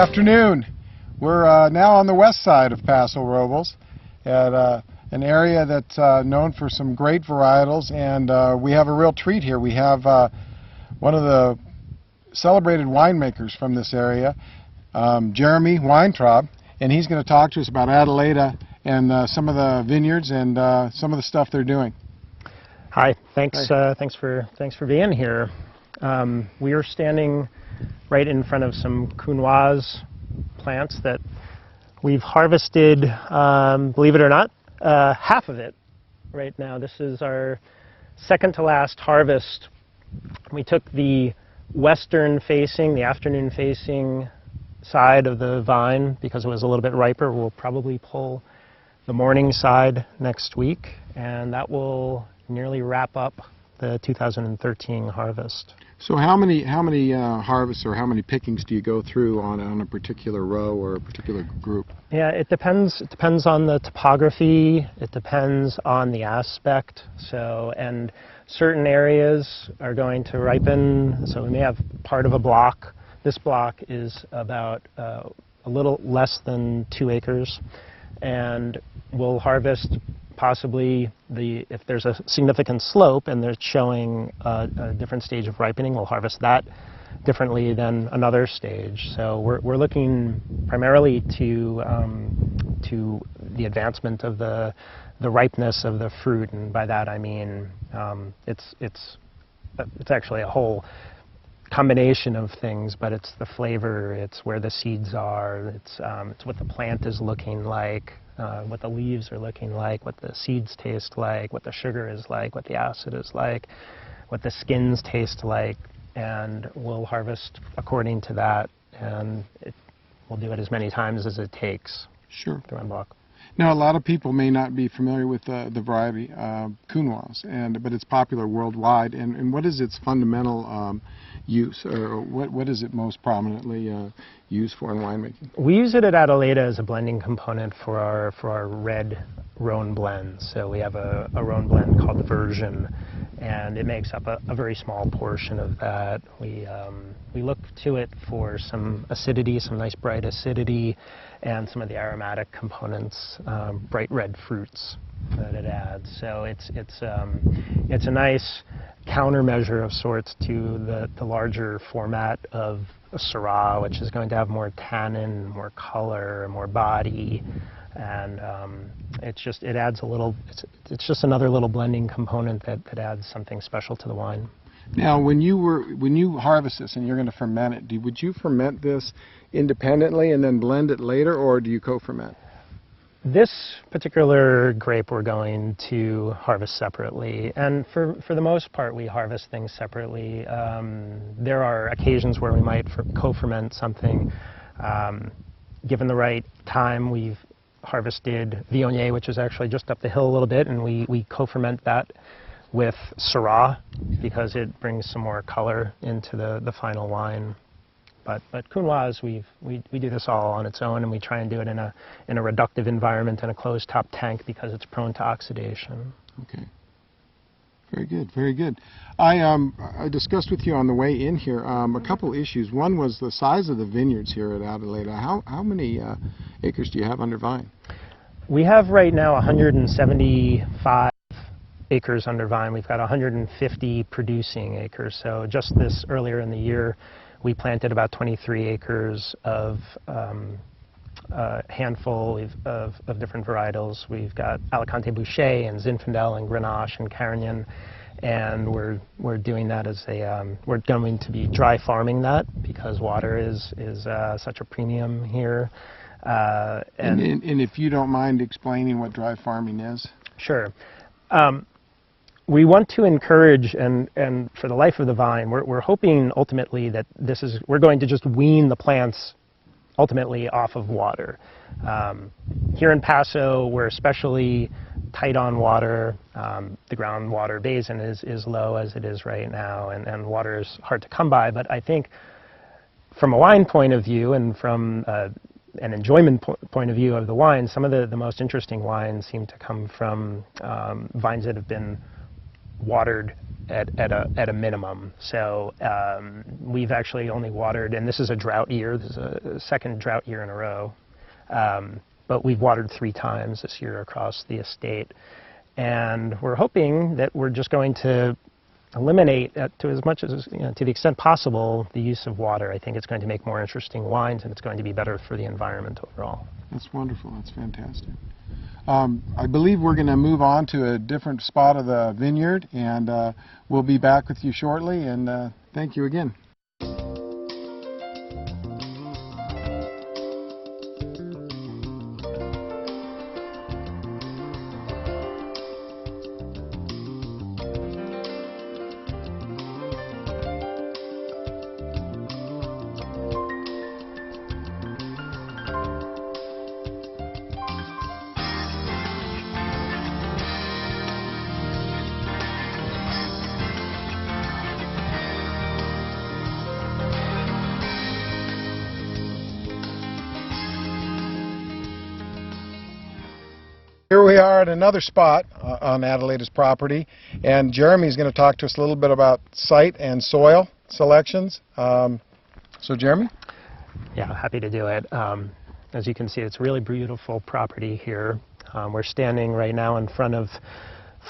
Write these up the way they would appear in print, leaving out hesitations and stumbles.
afternoon. We're now on the west side of Paso Robles at an area that's known for some great varietals, and we have a real treat here. We have one of the celebrated winemakers from this area, Jeremy Weintraub, and he's going to talk to us about Adelaida and some of the vineyards and some of the stuff they're doing. Hi, thanks. Hi. Thanks for being here. We are standing right in front of some Counoise plants that we've harvested, believe it or not, half of it right now. This is our second to last harvest. We took the western facing, the afternoon facing side of the vine because it was a little bit riper. We'll probably pull the morning side next week, and that will nearly wrap up the 2013 harvest. So how many harvests or how many pickings do you go through on a particular row or a particular group? Yeah, it depends. It depends on the topography. It depends on the aspect. So, and certain areas are going to ripen. So we may have part of a block. This block is about a little less than 2 acres, and we'll harvest possibly if there's a significant slope and they're showing a different stage of ripening, we'll harvest that differently than another stage. So we're looking primarily to the advancement of the ripeness of the fruit, and by that I mean it's actually a whole combination of things, but it's the flavor, it's where the seeds are, it's what the plant is looking like, what the leaves are looking like, what the seeds taste like, what the sugar is like, what the acid is like, what the skins taste like, and we'll harvest according to that, and we'll do it as many times as it takes. Sure. To unblock. Now, a lot of people may not be familiar with the variety Counoise, but it's popular worldwide. And what is its fundamental use, or what is it most prominently used for in winemaking? We use it at Adelaida as a blending component for our red Rhone blends. So we have a Rhone blend called Version, and it makes up a very small portion of that. We look to it for some acidity, some nice bright acidity, and some of the aromatic components, bright red fruits that it adds. So it's a nice countermeasure of sorts to the larger format of a Syrah, which is going to have more tannin, more color, more body, and it adds a little. It's just another little blending component that adds something special to the wine. Now, when you harvest this and you're going to ferment it, would you ferment this independently and then blend it later, or do you co-ferment? This particular grape we're going to harvest separately, and for the most part we harvest things separately. There are occasions where we might co-ferment something. Given the right time, we've harvested Viognier, which is actually just up the hill a little bit, and we co-ferment that with Syrah because it brings some more color into the final wine. But Counoise, we do this all on its own, and we try and do it in a reductive environment in a closed top tank because it's prone to oxidation. Okay. Very good, very good. I discussed with you on the way in here a couple issues. One was the size of the vineyards here at Adelaida. How many acres do you have under vine? We have right now 175 acres under vine. We've got 150 producing acres. So just this earlier in the year, we planted about 23 acres of a handful of different varietals. We've got Alicante Boucher and Zinfandel and Grenache and Carignan, and we're doing that as we're going to be dry farming that because water is such a premium here. And if you don't mind explaining what dry farming is. Sure. We want to encourage, and for the life of the vine, we're hoping ultimately that we're going to just wean the plants ultimately off of water. Here in Paso, we're especially tight on water. The groundwater basin is low as it is right now, and water is hard to come by. But I think from a wine point of view and from an enjoyment point of view of the wine, some of the most interesting wines seem to come from vines that have been watered at a minimum. So we've actually only watered, and this is a drought year. This is a second drought year in a row. But we've watered 3 times this year across the estate. And we're hoping that we're just going to eliminate, to as much as, to the extent possible, the use of water. I think it's going to make more interesting wines, and it's going to be better for the environment overall. That's wonderful. That's fantastic. I believe we're going to move on to a different spot of the vineyard, and we'll be back with you shortly. And thank you again. Here we are at another spot on Adelaida's property, and Jeremy's going to talk to us a little bit about site and soil selections. So Jeremy? Yeah, happy to do it. As you can see, it's a really beautiful property here. We're standing right now in front of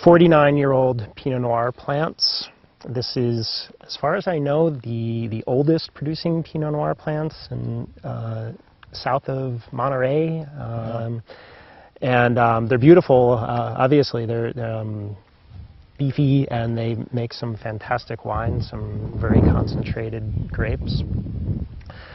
49-year-old Pinot Noir plants. This is, as far as I know, the oldest producing Pinot Noir plants in, south of Monterey. And they're beautiful. Obviously, they're beefy, and they make some fantastic wines, some very concentrated grapes.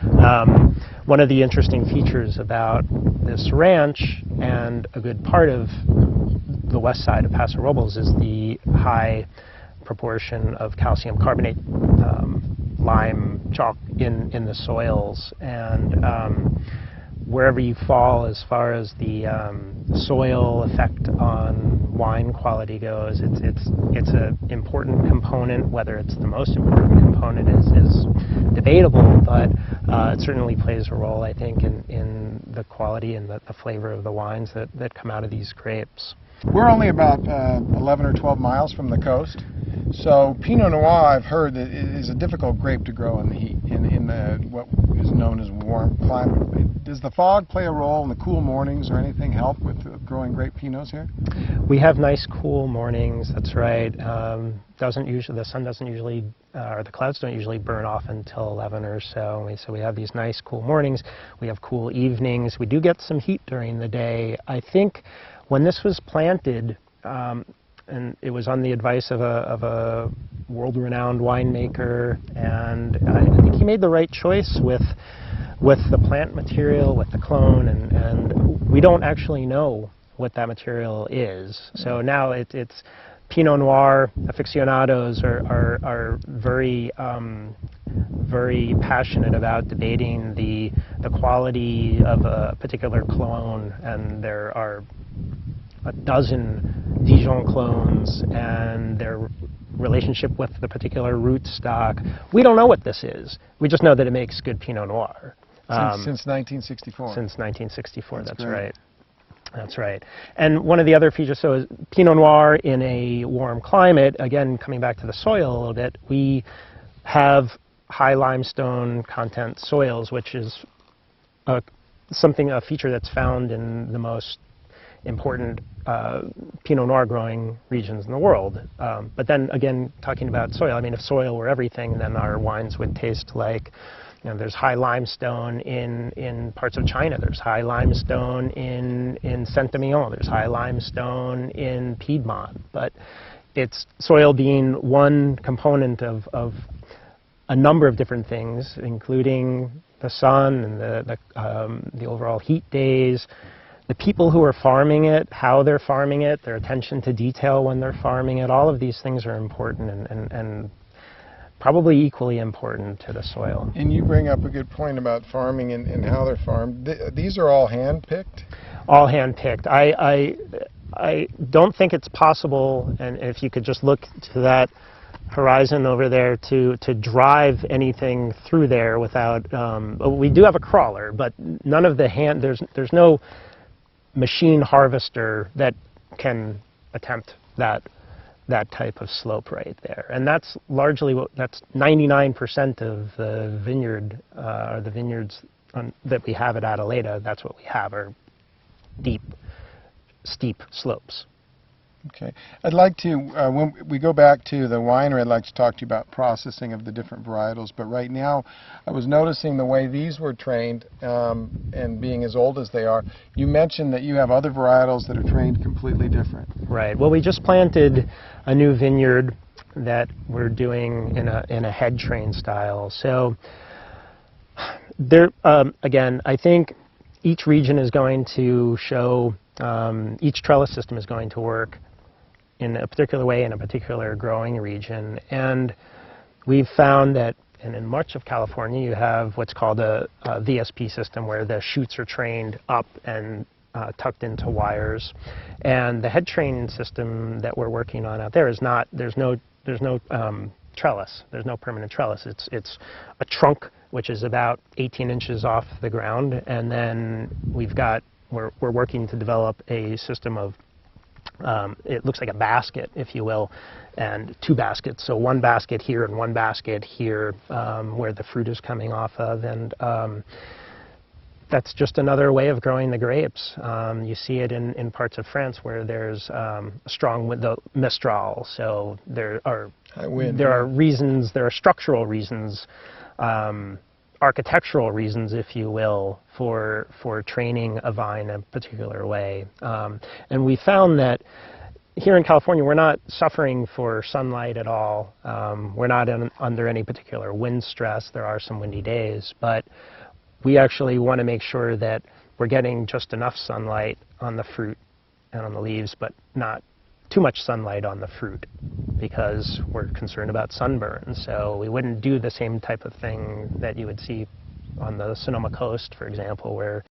One of the interesting features about this ranch, and a good part of the west side of Paso Robles, is the high proportion of calcium carbonate, lime chalk in the soils. And wherever you fall as far as the soil effect on wine quality goes, it's an important component. Whether it's the most important component is debatable, but it certainly plays a role, I think, in the quality and the flavor of the wines that come out of these grapes. We're only about 11 or 12 miles from the coast, so Pinot Noir, I've heard, that is a difficult grape to grow in the heat, in the what is known as warm climate. Does the fog play a role in the cool mornings, or anything help with growing great Pinots here? We have nice cool mornings. That's right. The sun doesn't usually, or the clouds don't usually burn off until 11 or so. So we have these nice cool mornings. We have cool evenings. We do get some heat during the day. I think when this was planted, and it was on the advice of a world-renowned winemaker, and I think he made the right choice with the plant material, with the clone, and we don't actually know what that material is. So now it's Pinot Noir aficionados are very very passionate about debating the quality of a particular clone, and there are a dozen Dijon clones and their relationship with the particular root stock. We don't know what this is. We just know that it makes good Pinot Noir. Since 1964. Since 1964, that's great. right. That's right. And one of the other features, so is Pinot Noir in a warm climate, again, coming back to the soil a little bit, we have high limestone content soils, which is a feature that's found in the most important Pinot Noir growing regions in the world. But then again, talking about soil, I mean, if soil were everything, then our wines would taste like, there's high limestone in parts of China. There's high limestone in Saint-Emilion. There's high limestone in Piedmont. But it's soil being one component of a number of different things, including the sun and the overall heat days, the people who are farming it, how they're farming it, their attention to detail when they're farming it. All of these things are important and probably equally important to the soil. And you bring up a good point about farming and how they're farmed. These are all hand-picked? All hand-picked. I don't think it's possible, and if you could just look to that horizon over there, to drive anything through there without, we do have a crawler, but none of the there's no machine harvester that can attempt that that type of slope right there. And that's largely that's 99% of the vineyard, or the vineyards that we have at Adelaida. That's what we have, are deep, steep slopes. Okay. I'd like to, when we go back to the winery, I'd like to talk to you about processing of the different varietals. But right now, I was noticing the way these were trained, and being as old as they are. You mentioned that you have other varietals that are trained completely different. Right. Well, we just planted a new vineyard that we're doing in a head train style. So there, again, I think each region is going to show, each trellis system is going to work in a particular way in a particular growing region. And we've found that, and in much of California, you have what's called a VSP system, where the shoots are trained up and tucked into wires. And the head train system that we're working on out there is not, there's no trellis. There's no permanent trellis. It's a trunk which is about 18 inches off the ground, and then we're working to develop a system of, it looks like a basket, if you will, and two baskets. So one basket here and one basket here, where the fruit is coming off of, and that's just another way of growing the grapes. You see it in parts of France where there's a strong the Mistral. So there are reasons, there are structural reasons, architectural reasons, if you will, for training a vine in a particular way. And we found that here in California, we're not suffering for sunlight at all. We're not under any particular wind stress. There are some windy days, but we actually want to make sure that we're getting just enough sunlight on the fruit and on the leaves, but not too much sunlight on the fruit, because we're concerned about sunburn. So we wouldn't do the same type of thing that you would see on the Sonoma coast, for example, where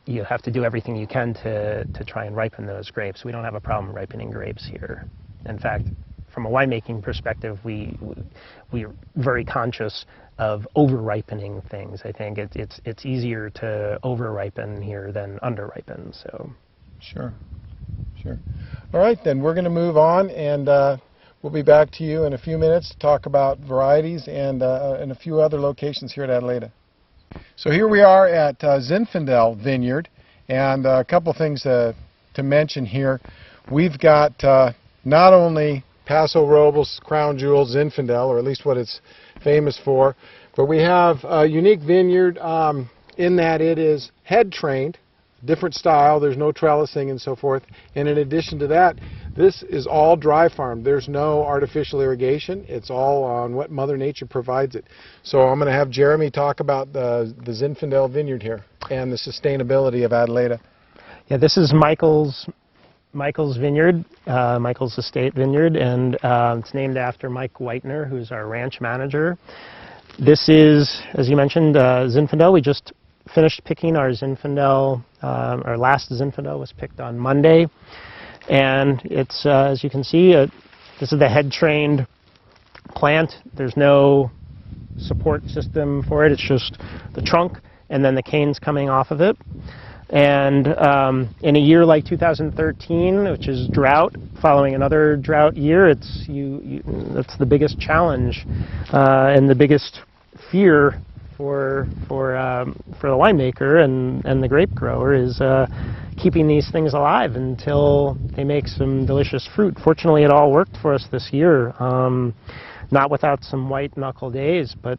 you have to do everything you can to try and ripen those grapes. We don't have a problem ripening grapes here. In fact, from a winemaking perspective, we're very conscious of over-ripening things. I think it's easier to over-ripen here than under-ripen. So. Sure. Sure. All right, then we're going to move on, and we'll be back to you in a few minutes to talk about varieties and a few other locations here at Adelaida. So here we are at Zinfandel Vineyard, and a couple things to mention here. We've got not only Paso Robles Crown Jewel Zinfandel, or at least what it's famous for, but we have a unique vineyard in that it is head trained. Different style, there's no trellising and so forth. And in addition to that, this is all dry farmed. There's no artificial irrigation. It's all on what Mother Nature provides it. So I'm going to have Jeremy talk about the Zinfandel vineyard here and the sustainability of Adelaida. Yeah, this is Michael's vineyard, Michael's estate vineyard, and it's named after Mike Whitener, who's our ranch manager. This is, as you mentioned, Zinfandel. We just finished picking our Zinfandel. Our last Zinfandel was picked on Monday, and it's, as you can see, this is the head-trained plant. There's no support system for it. It's just the trunk and then the canes coming off of it. And in a year like 2013, which is drought, following another drought year, that's the biggest challenge and the biggest fear for the winemaker and the grape grower is keeping these things alive until they make some delicious fruit. Fortunately, it all worked for us this year, not without some white knuckle days, but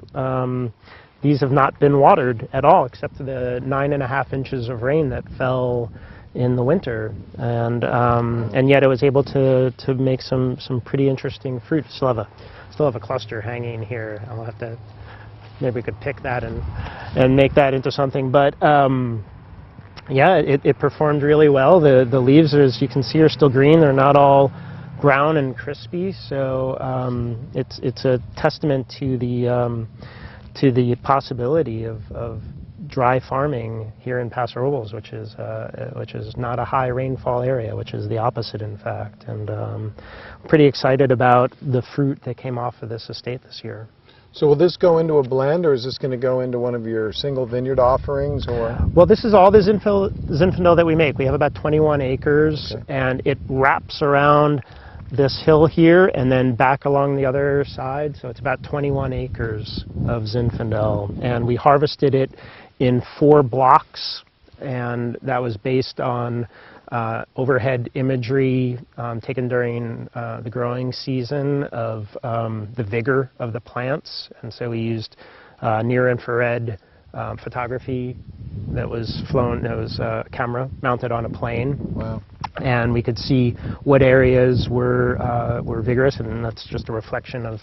these have not been watered at all, except for the 9.5 inches of rain that fell in the winter, and yet it was able to make some pretty interesting fruit. Still have a cluster hanging here. I'll have to. Maybe we could pick that and make that into something. But yeah, it performed really well. The leaves, as you can see, are still green. They're not all brown and crispy. So it's a testament to the possibility of dry farming here in Paso Robles, which is not a high rainfall area, which is the opposite, in fact. And pretty excited about the fruit that came off of this estate this year. So will this go into a blend, or is this going to go into one of your single vineyard offerings? Or? Well, this is all the Zinfandel that we make. We have about 21 acres, okay. And it wraps around this hill here and then back along the other side. So it's about 21 acres of Zinfandel. And we harvested it in 4 blocks, and that was based on overhead imagery taken during the growing season of the vigor of the plants. And so we used near-infrared photography that was flown, that was a camera mounted on a plane. Wow. And we could see what areas were vigorous, and that's just a reflection of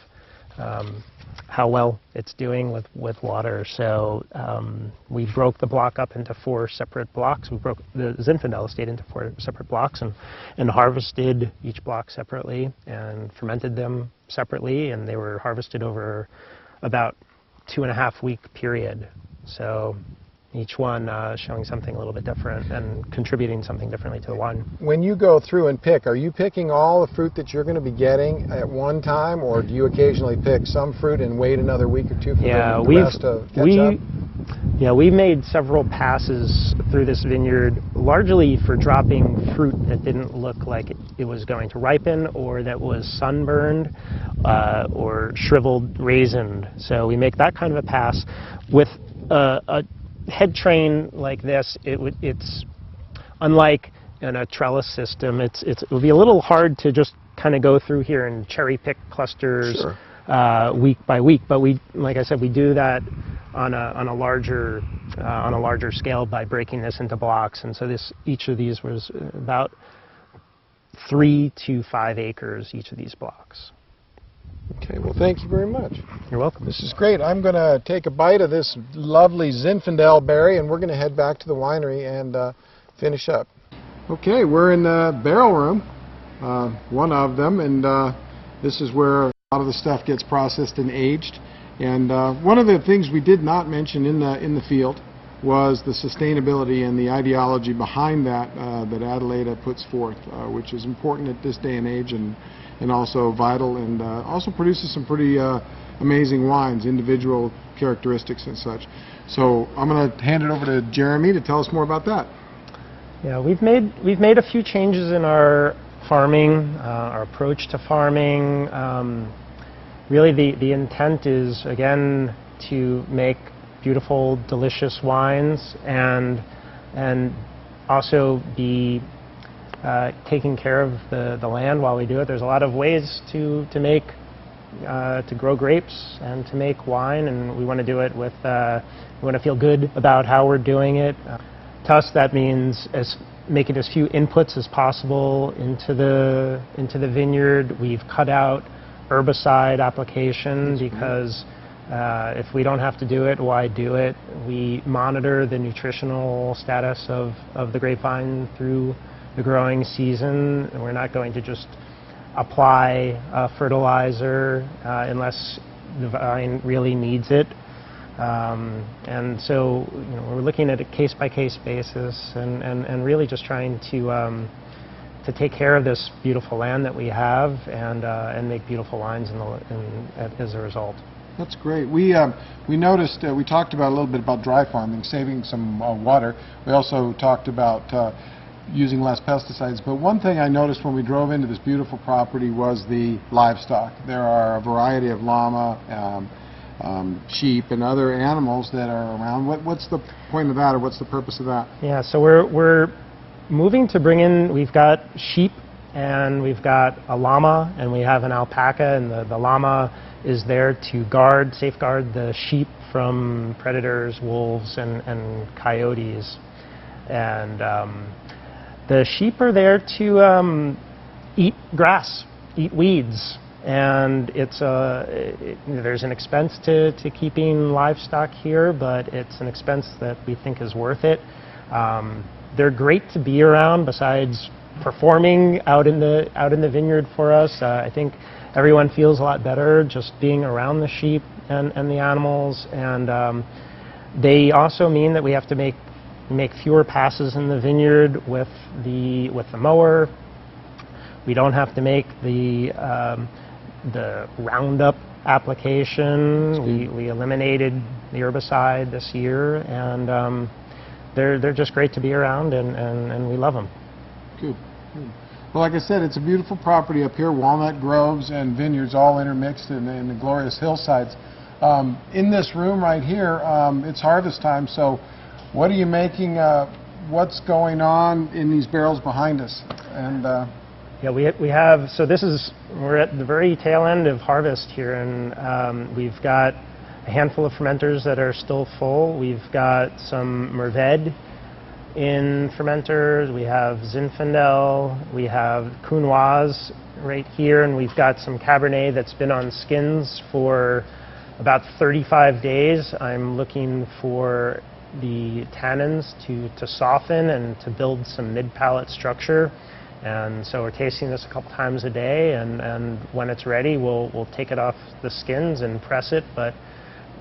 how well it's doing with water. So we broke the block up into 4 separate blocks. We broke the Zinfandel estate into 4 separate blocks and harvested each block separately and fermented them separately, and they were harvested over about 2.5-week period. So each one showing something a little bit different and contributing something differently to the wine. When you go through and pick, are you picking all the fruit that you're going to be getting at one time, or do you occasionally pick some fruit and wait another week or 2 for the rest to catch up? Yeah, we made several passes through this vineyard, largely for dropping fruit that didn't look like it was going to ripen, or that was sunburned or shriveled, raisined. So we make that kind of a pass. With a head train like this, it's unlike in a trellis system. It would be a little hard to just kind of go through here and cherry pick clusters. Sure. Week by week, but like I said, we do that on a larger scale by breaking this into blocks. And so each of these was about 3 to 5 acres, each of these blocks. Okay, well, thank you very much. You're welcome. This is great. I'm going to take a bite of this lovely Zinfandel berry, and we're going to head back to the winery and finish up. Okay, we're in the barrel room, one of them, and this is where a lot of the stuff gets processed and aged. And one of the things we did not mention in the field was the sustainability and the ideology behind that that Adelaida puts forth, which is important at this day and age, and also vital, and also produces some pretty amazing wines, individual characteristics and such. So I'm going to hand it over to Jeremy to tell us more about that. Yeah, we've made a few changes in our farming, our approach to farming. Really, the intent is, again, to make beautiful, delicious wines and also be taking care of the land while we do it. There's a lot of ways to grow grapes and to make wine, and we want to do it with, we want to feel good about how we're doing it. To us, that means making as few inputs as possible into the vineyard. We've cut out herbicide application because if we don't have to do it, why do it? We monitor the nutritional status of the grapevine through the growing season, and we're not going to just apply fertilizer unless the vine really needs it. And so we're looking at a case-by-case basis and really just trying to take care of this beautiful land that we have and make beautiful wines as a result. That's great. We noticed, we talked about a little bit about dry farming, saving some water. We also talked about using less pesticides. But one thing I noticed when we drove into this beautiful property was the livestock. There are a variety of llama, sheep, and other animals that are around. What's the point of that, or what's the purpose of that? Yeah, so we're moving to bring in, we've got sheep and we've got a llama and we have an alpaca, and the llama is there to safeguard the sheep from predators, wolves and coyotes. And the sheep are there to eat grass, eat weeds, and there's an expense to keeping livestock here, but it's an expense that we think is worth it. They're great to be around besides performing out in the vineyard for us. I think everyone feels a lot better just being around the sheep and the animals, and they also mean that we have to make fewer passes in the vineyard with the mower. We don't have to make the Roundup application. We eliminated the herbicide this year, and they're just great to be around, and we love them. Good. Well, like I said, it's a beautiful property up here, walnut groves and vineyards all intermixed in the glorious hillsides. In this room right here, it's harvest time, so what are you making, what's going on in these barrels behind us? And yeah, we have, so we're at the very tail end of harvest here, and we've got a handful of fermenters that are still full. We've got some Merved in fermenters, we have Zinfandel, we have Counoise right here, and we've got some Cabernet that's been on skins for about 35 days. I'm looking for the tannins to soften and to build some mid-palate structure. And so we're tasting this a couple times a day, and when it's ready, we'll take it off the skins and press it. But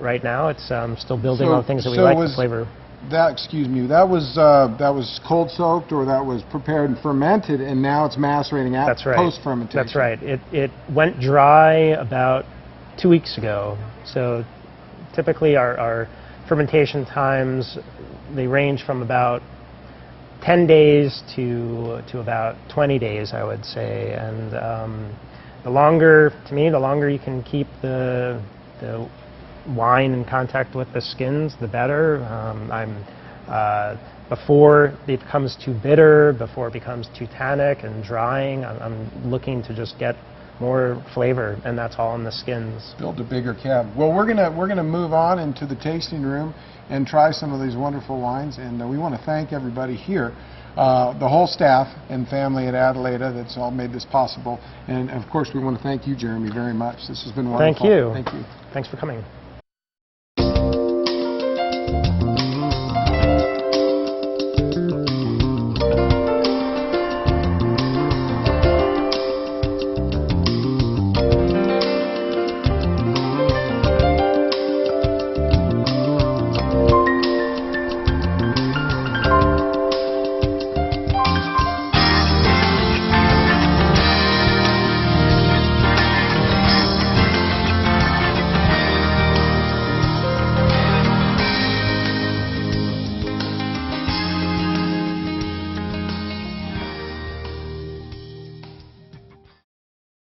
right now, it's still building on things that we like, the flavor. That was cold soaked, or that was prepared and fermented, and now it's macerating post fermentation. That's right. It went dry about 2 weeks ago. So typically our fermentation times, they range from about 10 days to about 20 days, I would say. And the longer you can keep the wine in contact with the skins, the better. Before it becomes too bitter, before it becomes too tannic and drying, I'm looking to just get more flavor, and that's all in the skins. Build a bigger cab. Well, we're gonna move on into the tasting room and try some of these wonderful wines, and we want to thank everybody here, the whole staff and family at Adelaida that's all made this possible, and of course we want to thank you, Jeremy, very much. This has been wonderful. Thank you. Thank you. Thanks for coming.